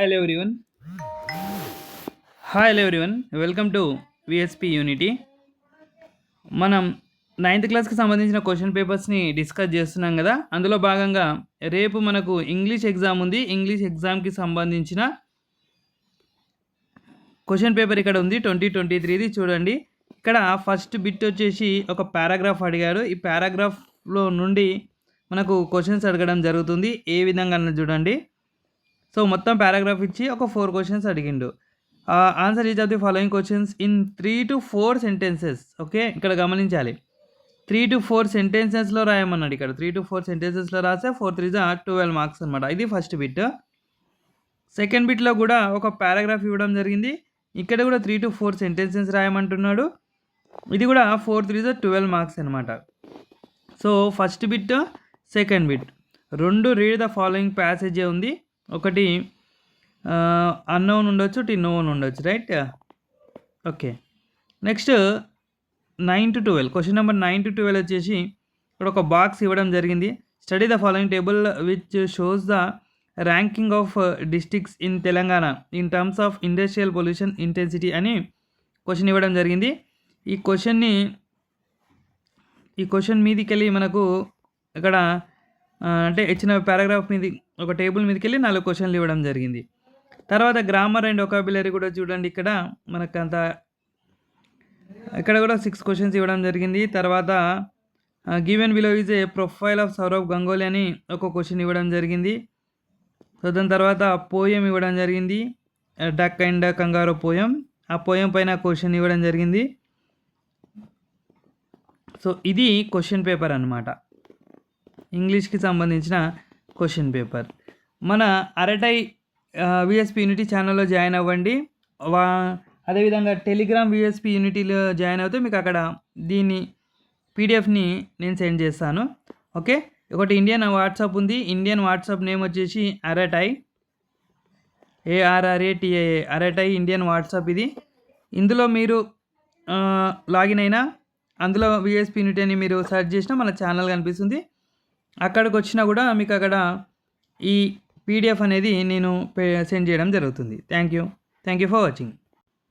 Hello everyone. Hello everyone. Welcome to VSP Unity. మనం ninth క్లాస్కి సంబంధించిన క్వశ్చన్ పేపర్స్ని డిస్కస్ చేస్తున్నాం కదా. అందులో భాగంగా రేపు మనకు ఇంగ్లీష్ ఎగ్జామ్ ఉంది. ఇంగ్లీష్ ఎగ్జామ్కి సంబంధించిన క్వశ్చన్ పేపర్ ఇక్కడ ఉంది 2023ది చూడండి. ఇక్కడ ఫస్ట్ బిట్ వచ్చేసి ఒక పారాగ్రాఫ్ అడిగాడు. ఈ పారాగ్రాఫ్లో నుండి మనకు క్వశ్చన్స్ అడగడం జరుగుతుంది. ఏ విధంగా చూడండి. సో మొత్తం పారాగ్రాఫ్ ఇచ్చి ఒక 4 క్వశ్చన్స్ అడిగిండు. Answer each of the following questions in 3 to 4 sentences. Okay, ఇక్కడ గమనించాలి 3 to 4 సెంటెన్సెస్లో రాయమన్నాడు. ఇక్కడ 3 to 4 సెంటెన్సెస్లో రాస్తే 4 3 12 మార్క్స్ అనమాట. ఇది ఫస్ట్ బిట్. సెకండ్ బిట్లో కూడా ఒక పారాగ్రాఫ్ ఇవ్వడం జరిగింది. ఇక్కడ కూడా 3 to 4 సెంటెన్సెస్ రాయమంటున్నాడు. ఇది కూడా 4 3 12 మార్క్స్ అనమాట. So first bit, second bit రెండు రీడ్ ద ఫాలోయింగ్ ప్యాసేజే ఉంది. ఒకటి అన్నోన్ ఉండొచ్చు, నోన్ ఉండొచ్చు, right. Okay, next 9 to 12 question number 9 to 12 వచ్చేసి ఇక్కడ ఒక బాక్స్ ఇవ్వడం జరిగింది. Study the following table which shows the ranking of districts in Telangana in terms of industrial pollution intensity అని క్వశ్చన్ ఇవ్వడం జరిగింది. ఈ క్వశ్చన్ మీదకి వెళ్ళి మనకు ఇక్కడ అంటే ఇచ్చిన పారాగ్రాఫ్ మీద ఒక టేబుల్ మీదకి వెళ్ళి 4 క్వశ్చన్లు ఇవ్వడం జరిగింది. తర్వాత గ్రామర్ అండ్ వొకాబులరీ కూడా చూడండి. ఇక్కడ ఇక్కడ కూడా 6 క్వశ్చన్స్ ఇవ్వడం జరిగింది. తర్వాత given below is a profile of Sourav Ganguly అని ఒక క్వశ్చన్ ఇవ్వడం జరిగింది. సో దాని తర్వాత పోయం ఇవ్వడం జరిగింది, డక్ అండ్ కంగారో పోయం. ఆ పోయం పైన క్వశ్చన్ ఇవ్వడం జరిగింది. సో ఇది క్వశ్చన్ పేపర్ అన్నమాట, ఇంగ్లీష్కి సంబంధించిన క్వశ్చన్ పేపర్. మన అరటై విఎస్పి యూనిటీ ఛానల్లో జాయిన్ అవ్వండి. అదేవిధంగా టెలిగ్రామ్ విఎస్పి యూనిటీలో జాయిన్ అవుతే మీకు అక్కడ దీన్ని పీడిఎఫ్ని నేను సెండ్ చేస్తాను. ఓకే, ఒకటి ఇండియన్ వాట్సాప్ ఉంది. ఇండియన్ వాట్సాప్ నేమ్ వచ్చేసి Arattai, ARRATAI, Arattai Indian WhatsApp ఇది. ఇందులో మీరు లాగిన్ అయినా అందులో విఎస్పి యూనిటీ అని మీరు సెర్చ్ చేసినా మన ఛానల్ కనిపిస్తుంది. అక్కడికి వచ్చినా కూడా మీకు అక్కడ ఈ పీడిఎఫ్ అనేది నేను సెండ్ చేయడం జరుగుతుంది. Thank you for watching.